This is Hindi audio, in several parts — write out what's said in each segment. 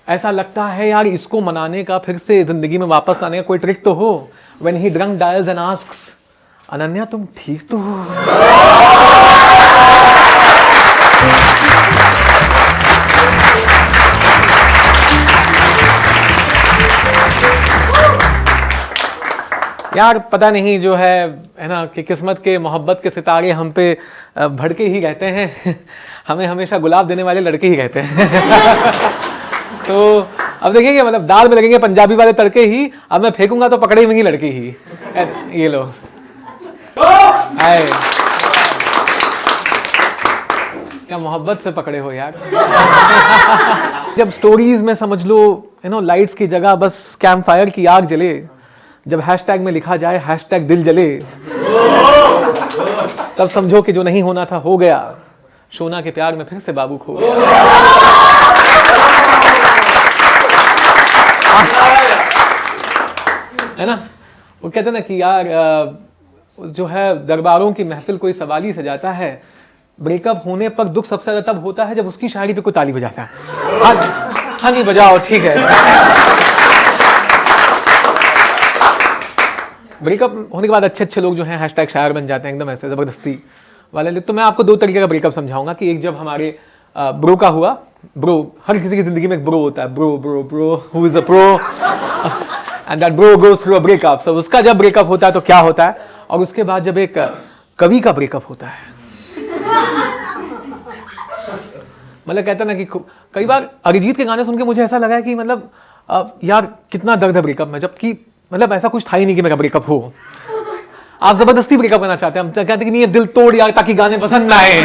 ऐसा लगता है यार इसको मनाने का, फिर से जिंदगी में वापस आने का कोई ट्रिक तो हो। When he drunk dials and asks, Ananya तुम ठीक तो हो? यार पता नहीं जो है ना कि किस्मत के मोहब्बत के सितारे हम पे भड़के ही रहते हैं। हमें हमेशा गुलाब देने वाले लड़के ही रहते हैं। तो अब देखिए मतलब दाल में लगेंगे पंजाबी वाले तड़के ही, अब मैं फेंकूंगा तो पकड़े होंगी लड़की ही। ये लो आए, क्या मोहब्बत से पकड़े हो यार। जब स्टोरीज में समझ लो लाइट्स की जगह बस कैंप फायर की आग जले, जब हैशटैग में लिखा जाए हैशटैग दिल जले, तब समझो कि जो नहीं होना था हो गया। सोना के प्यार में फिर से बाबू खो गया। है ना, वो कहते ना कि यार जो है दरबारों की महफिल कोई सवाली सजाता है, ब्रेकअप होने पर दुख सबसे ज्यादा तब होता है जब उसकी शायरी पे कोई ताली बजाता है। हाँ नहीं बजाओ, ठीक है। ब्रेकअप होने के बाद अच्छे अच्छे लोग जो हैं हैशटैग शायर बन जाते हैं एकदम ऐसे जबरदस्ती वाले। तो मैं आपको दो तरीके का ब्रेकअप समझाऊंगा कि एक जब हमारे ब्रो का हुआ। ब्रो, हर किसी की जिंदगी में एक ब्रो होता है, bro bro bro who is a pro and that bro goes through a breakup. So उसका जब ब्रेकअप होता है तो क्या होता है, और उसके बाद जब एक कवि का ब्रेकअप होता है, मतलब कहता है ना कि कई बार अरिजीत के गाने सुन के मुझे ऐसा लगा है कि मतलब यार कितना दर्द है ब्रेकअप में, जबकि मतलब ऐसा कुछ था ही नहीं कि मेरा ब्रेकअप हो। आप जबरदस्ती ब्रेकअप करना चाहते हैं, हम कहते हैं कि नहीं ये दिल तोड़ यार ताकि गाने पसंद ना आए।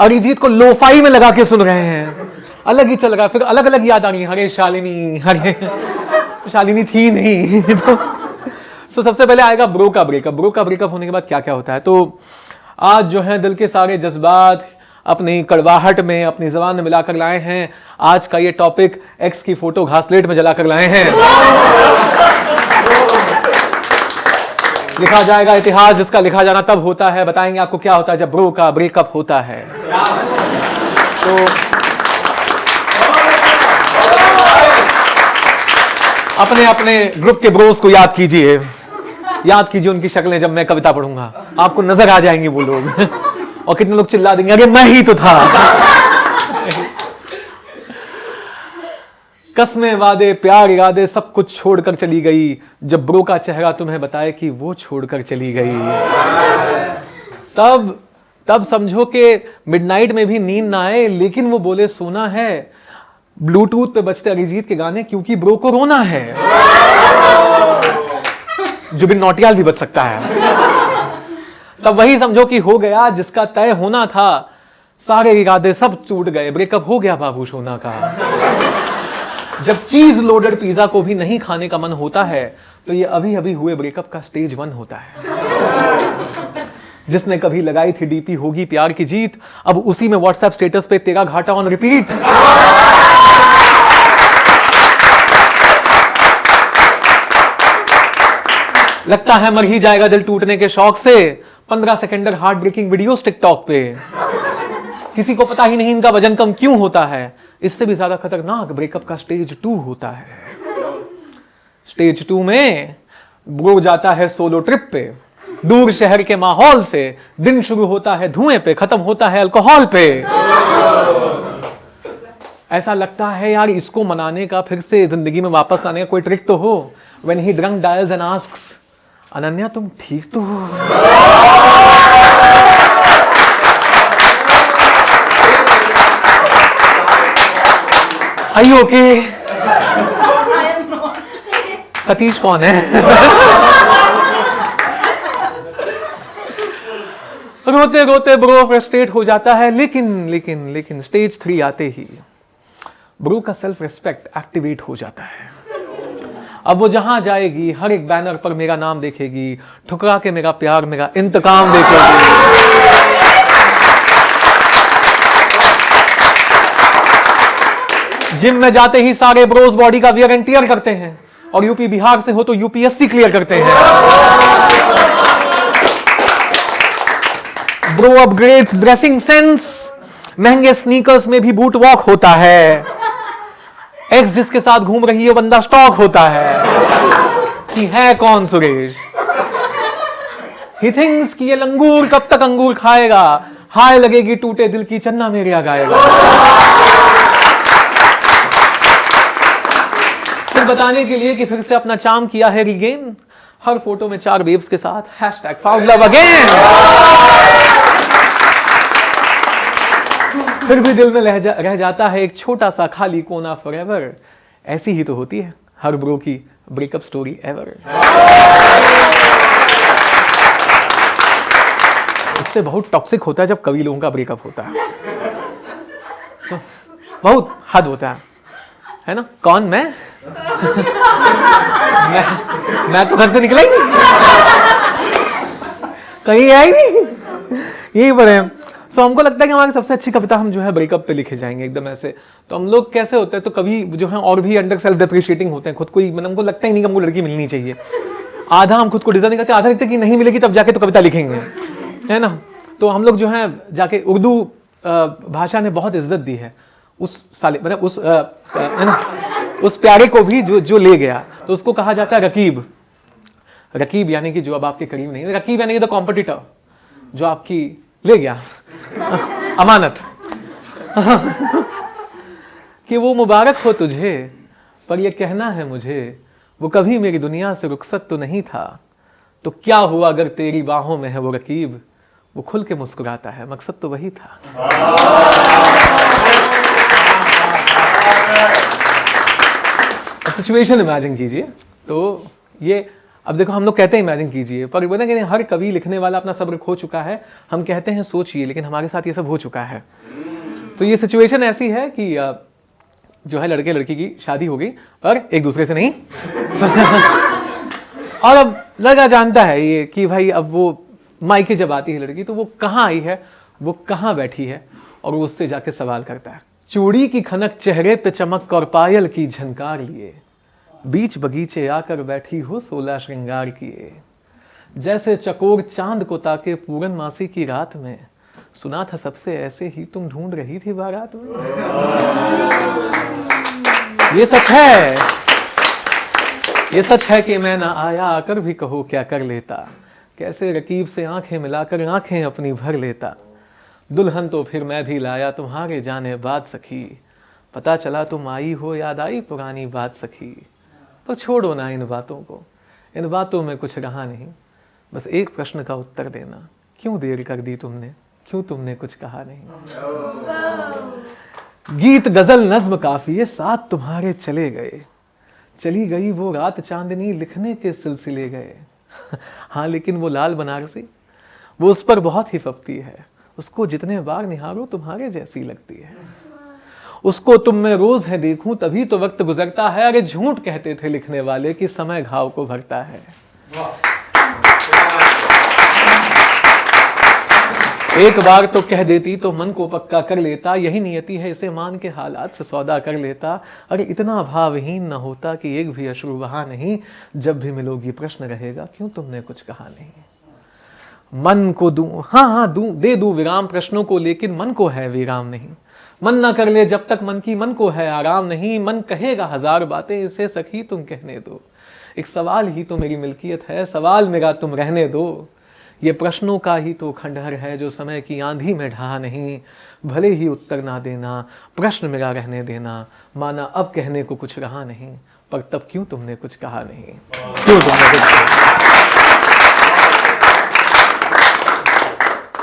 अरिजीत को लोफाई में लगा के सुन रहे हैं, अलग ही चल रहा है, फिर अलग अलग याद आ रही है, हरे शालिनी, हरे शालिनी थी नहीं। तो सबसे पहले आएगा ब्रो का ब्रेकअप। ब्रो का ब्रेकअप होने के बाद क्या क्या होता है, तो आज जो है दिल के सारे जज्बात अपनी कड़वाहट में अपनी जबान में मिलाकर लाए हैं। आज का ये टॉपिक एक्स की फोटो घासलेट में जलाकर लाए हैं। लिखा जाएगा इतिहास जिसका लिखा जाना तब होता है। बताएंगे आपको क्या होता है जब ब्रो का ब्रेकअप होता है। तो अपने अपने ग्रुप के ब्रोस को याद कीजिए, याद कीजिए उनकी शक्लें। जब मैं कविता पढ़ूंगा आपको नजर आ जाएंगे वो लोग, और कितने लोग चिल्ला देंगे अरे मैं ही तो था। कसमें वादे प्यार इरादे सब कुछ छोड़कर चली गई, जब ब्रो का चेहरा तुम्हें बताए कि वो छोड़कर चली गई। तब समझो कि मिडनाइट में भी नींद ना आए, लेकिन वो बोले सोना है। ब्लूटूथ पे बजते अरिजीत के गाने क्योंकि ब्रो को रोना है। जुबिन नौटियाल भी बच सकता है। तब वही समझो कि हो गया जिसका तय होना था, सारे इरादे सब टूट गए, ब्रेकअप हो गया बाबू सोना का। जब चीज लोडेड पिज्जा को भी नहीं खाने का मन होता है, तो ये अभी अभी हुए ब्रेकअप का स्टेज 1 होता है। जिसने कभी लगाई थी डीपी होगी प्यार की जीत, अब उसी में व्हाट्सएप स्टेटस पे तेरा घाटा ऑन रिपीट। लगता है मर ही जाएगा दिल टूटने के शौक से, 15 सेकेंडर हार्ट ब्रेकिंग वीडियोस टिकटॉक पे। किसी को पता ही नहीं इनका वजन कम क्यों होता है। इससे भी ज्यादा खतरनाक ब्रेकअप का स्टेज 2 होता है। स्टेज 2 में ब्रो जाता है सोलो ट्रिप पे, दूर शहर के माहौल से। दिन शुरू होता है धुएं पे, खत्म होता है अल्कोहल पे। ऐसा लगता है यार इसको मनाने का, फिर से जिंदगी में वापस आने का कोई ट्रिक तो हो। When he drunk dials and asks, Ananya तुम ठीक तो हो? Are you okay? सतीश कौन है? रोते रोते ब्रो फ्रस्ट्रेट हो जाता है, लेकिन स्टेज 3 आते ही ब्रो का सेल्फ रिस्पेक्ट एक्टिवेट हो जाता है। अब वो जहां जाएगी हर एक बैनर पर मेरा नाम देखेगी, ठुकरा के मेरा प्यार मेरा इंतकाम देखेगी। जिम में जाते ही सारे ब्रोज बॉडी का वियर एंड टियर करते हैं, और यूपी बिहार से हो तो यूपीएससी क्लियर करते हैं। ब्रो अपग्रेड्स ड्रेसिंग सेंस, महंगे स्नीकर्स में भी बूट वॉक होता है। एक्स जिसके साथ घूम रही है बंदा स्टॉक होता है कि है कौन सुरेश। ही थिंक्स कि ये लंगूर कब तक अंगूर खाएगा, हाय लगेगी टूटे दिल की चन्ना मेरे गाएगा। फिर बताने के लिए कि फिर से अपना चार्म किया है रिगेन, हर फोटो में 4 बेब्स के साथ #FoundLoveAgain। फिर भी दिल में रह जाता है एक छोटा सा खाली कोना फॉरएवर। ऐसी ही तो होती है हर ब्रो की ब्रेकअप स्टोरी एवर। इससे बहुत टॉक्सिक होता है जब कवि लोगों का ब्रेकअप होता है, तो बहुत हद होता है ना। कौन मैं? मैं तो घर से निकला ही नहीं, कहीं आया ही नहीं, यही पर है। तो हमको लगता है कि हमारी सबसे अच्छी कविता हम जो है ब्रेकअप पे लिखे जाएंगे एकदम ऐसे। तो हम लोग कैसे होते हैं, तो कभी जो है और भी अंडर सेल्फ डिप्रिशिएटिंग होते हैं खुद को ही। मतलब हमको लगता ही नहीं कि हमको लड़की मिलनी चाहिए, आधा हम खुद को डिजर्व नहीं करते, आधा लिखते कि नहीं मिलेगी तब जाके तो कविता लिखेंगे, है ना। तो हम लोग जो है जाके उर्दू भाषा ने बहुत इज्जत दी है उस साले, मतलब उस है ना, उस प्यारे को भी जो ले गया, तो उसको कहा जाता है रकीब। रकीब यानी कि जो अब आपके करीब नहीं, रकीब यानी कि द कॉम्पिटिटर, जो आपकी ले गया अमानत। कि वो मुबारक हो तुझे, पर ये कहना है मुझे, वो कभी मेरी दुनिया से रुखसत तो नहीं था। तो क्या हुआ अगर तेरी बाहों में है वो रकीब, वो खुल के मुस्कुराता है, मकसद तो वही था। सिचुएशन इमेजिन कीजिए। तो ये अब देखो, हम लोग कहते हैं इमेजिन कीजिए, पर बोला कि हर कवि लिखने वाला अपना सब्र खो चुका है। हम कहते हैं सोचिए, लेकिन हमारे साथ ये सब हो चुका है। तो ये सिचुएशन ऐसी है कि जो है लड़के लड़की की शादी हो गई, पर एक दूसरे से नहीं। और अब लड़का जानता है ये कि भाई अब वो मायके जब आती है लड़की, तो वो कहाँ आई है, वो कहाँ बैठी है, और वो उससे जाके सवाल करता है। चूड़ी की खनक चेहरे पे चमक और पायल की झनकार लिए, बीच बगीचे आकर बैठी हो 16 श्रृंगार किए। जैसे चकोर चांद को ताके पूरन मासी की रात में, सुना था सबसे ऐसे ही तुम ढूंढ रही थी बारात में। ये सच है, ये सच है कि मैं ना आया आकर भी कहो क्या कर लेता। कैसे रकीब से आंखें मिलाकर आंखें अपनी भर लेता। दुल्हन तो फिर मैं भी लाया तुम्हारे जाने बाद सखी। पता चला तुम आई हो, याद आई पुरानी बात सखी। पर छोड़ो ना इन बातों को, इन बातों में कुछ रहा नहीं। बस एक प्रश्न का उत्तर देना, क्यों देर कर दी तुमने, क्यों तुमने कुछ कहा नहीं। गीत गजल नज्म काफिये साथ तुम्हारे चले गए, चली गई वो रात चांदनी लिखने के सिलसिले गए। हाँ लेकिन वो लाल बनारसी, वो उस पर बहुत ही फपती है। उसको जितने बार निहारो तुम्हारे जैसी लगती है। उसको तुम में रोज है देखूं तभी तो वक्त गुजरता है। अरे झूठ कहते थे लिखने वाले कि समय घाव को भरता है। एक बार तो कह देती तो मन को पक्का कर लेता। यही नियति है इसे मान के हालात से सौदा कर लेता। अरे इतना भावहीन न होता कि एक भी अश्रु बहा नहीं। जब भी मिलोगी प्रश्न रहेगा क्यों तुमने कुछ कहा नहीं। मन को दूं, हाँ दूं, दे दूं विराम प्रश्नों को, लेकिन मन को है विराम नहीं। मन ना कर ले जब तक मन की, मन को है आराम नहीं। मन कहेगा हजार बातें, इसे सखी तुम कहने दो। एक सवाल ही तो मेरी मिल्कियत है, सवाल मेरा तुम रहने दो। ये प्रश्नों का ही तो खंडहर है जो समय की आंधी में ढहा नहीं। भले ही उत्तर ना देना, प्रश्न मेरा रहने देना। माना अब कहने को कुछ रहा नहीं, पर तब क्यों तुमने कुछ कहा नहीं। क्यों तुमने कुछ कहा।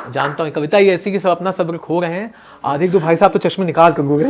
जानता हूँ कविता ही ऐसी कि सब अपना सब्र खो रहे हैं। आधे तो भाई साहब तो चश्मे निकाल कर गए।